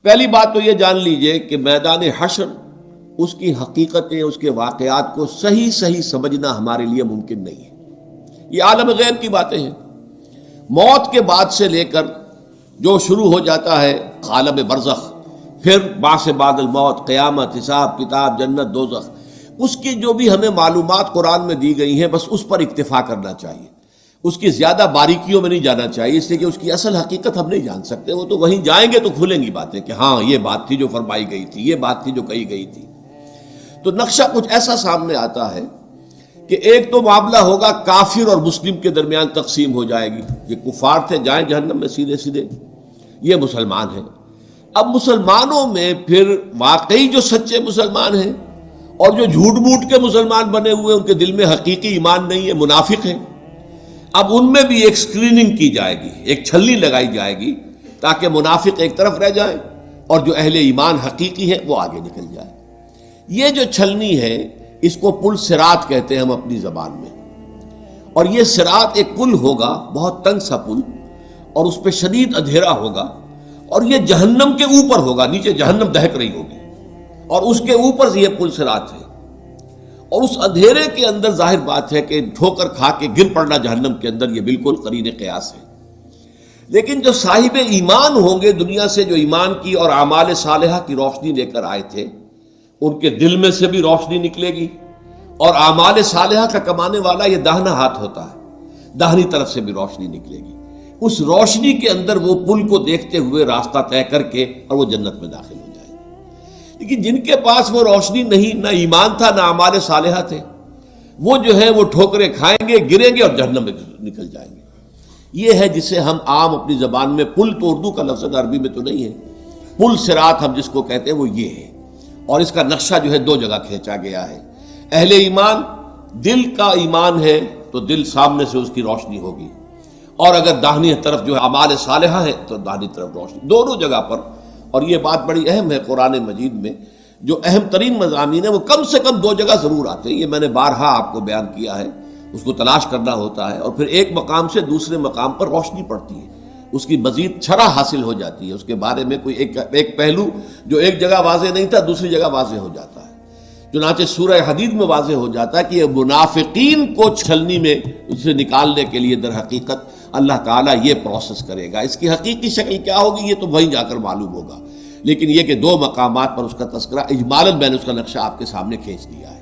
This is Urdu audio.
پہلی بات تو یہ جان لیجئے کہ میدان حشر، اس کی حقیقتیں، اس کے واقعات کو صحیح سمجھنا ہمارے لیے ممکن نہیں ہے۔ یہ عالم غیب کی باتیں ہیں۔ موت کے بعد سے لے کر جو شروع ہو جاتا ہے عالم برزخ، پھر بعث بعد الموت، قیامت، حساب کتاب، جنت دوزخ، اس کی جو بھی ہمیں معلومات قرآن میں دی گئی ہیں بس اس پر اکتفا کرنا چاہیے۔ اس کی زیادہ باریکیوں میں نہیں جانا چاہیے، اس لیے کہ اس کی اصل حقیقت ہم نہیں جان سکتے۔ وہ تو وہیں جائیں گے تو کھلیں گی باتیں کہ ہاں یہ بات تھی جو فرمائی گئی تھی، یہ بات تھی جو کہی گئی تھی۔ تو نقشہ کچھ ایسا سامنے آتا ہے کہ ایک تو معاملہ ہوگا کافر اور مسلم کے درمیان تقسیم ہو جائے گی۔ یہ کفار تھے، جائیں جہنم میں سیدھے، یہ مسلمان ہیں۔ اب مسلمانوں میں پھر واقعی جو سچے مسلمان ہیں اور جو جھوٹ موٹ کے مسلمان بنے ہوئے، ان کے دل میں حقیقی ایمان نہیں ہے، منافق ہیں۔ اب ان میں بھی ایک سکریننگ کی جائے گی، ایک چھلنی لگائی جائے گی تاکہ منافق ایک طرف رہ جائیں اور جو اہل ایمان حقیقی ہے وہ آگے نکل جائے۔ یہ جو چھلنی ہے اس کو پل صراط کہتے ہیں ہم اپنی زبان میں، اور یہ صراط ایک پل ہوگا، بہت تنگ سا پل، اور اس پہ شدید اندھیرا ہوگا، اور یہ جہنم کے اوپر ہوگا، نیچے جہنم دہک رہی ہوگی اور اس کے اوپر سے یہ پل صراط ہے۔ اور اس اندھیرے کے اندر ظاہر بات ہے کہ ٹھوکر کھا کے گر پڑنا جہنم کے اندر، یہ بالکل قرین قیاس ہے۔ لیکن جو صاحب ایمان ہوں گے دنیا سے، جو ایمان کی اور اعمال صالحہ کی روشنی لے کر آئے تھے، ان کے دل میں سے بھی روشنی نکلے گی، اور اعمال صالحہ کا کمانے والا یہ داہنا ہاتھ ہوتا ہے، داہنی طرف سے بھی روشنی نکلے گی۔ اس روشنی کے اندر وہ پل کو دیکھتے ہوئے راستہ طے کر کے اور وہ جنت میں داخل ہو جائے گی۔ لیکن جن کے پاس وہ روشنی نہیں، نہ ایمان تھا نہ اعمال صالحہ تھے، وہ جو ہے وہ ٹھوکریں کھائیں گے، گریں گے اور جہنم میں نکل جائیں گے۔ یہ ہے جسے ہم عام اپنی زبان میں پل، تو اردو کا لفظ عربی میں تو نہیں ہے، پل صراط ہم جس کو کہتے ہیں وہ یہ ہے۔ اور اس کا نقشہ جو ہے دو جگہ کھینچا گیا ہے۔ اہل ایمان، دل کا ایمان ہے تو دل سامنے سے اس کی روشنی ہوگی، اور اگر داہنی طرف جو ہے اعمال صالحہ ہے تو داہنی طرف روشنی، دونوں جگہ پر۔ اور یہ بات بڑی اہم ہے، قرآن مجید میں جو اہم ترین مضامین ہیں وہ کم سے کم دو جگہ ضرور آتے ہیں۔ یہ میں نے بارہا آپ کو بیان کیا ہے، اس کو تلاش کرنا ہوتا ہے، اور پھر ایک مقام سے دوسرے مقام پر روشنی پڑتی ہے، اس کی مزید شرح حاصل ہو جاتی ہے، اس کے بارے میں کوئی ایک پہلو جو ایک جگہ واضح نہیں تھا دوسری جگہ واضح ہو جاتا ہے۔ چنانچہ سورہ حدید میں واضح ہو جاتا ہے کہ یہ منافقین کو چھلنی میں اسے نکالنے کے لیے در حقیقت اللہ تعالیٰ یہ پروسیس کرے گا۔ اس کی حقیقی شکل کیا ہوگی یہ تو وہیں جا کر معلوم ہوگا، لیکن یہ کہ دو مقامات پر اس کا تذکرہ اجمالاً میں نے اس کا نقشہ آپ کے سامنے کھینچ دیا ہے۔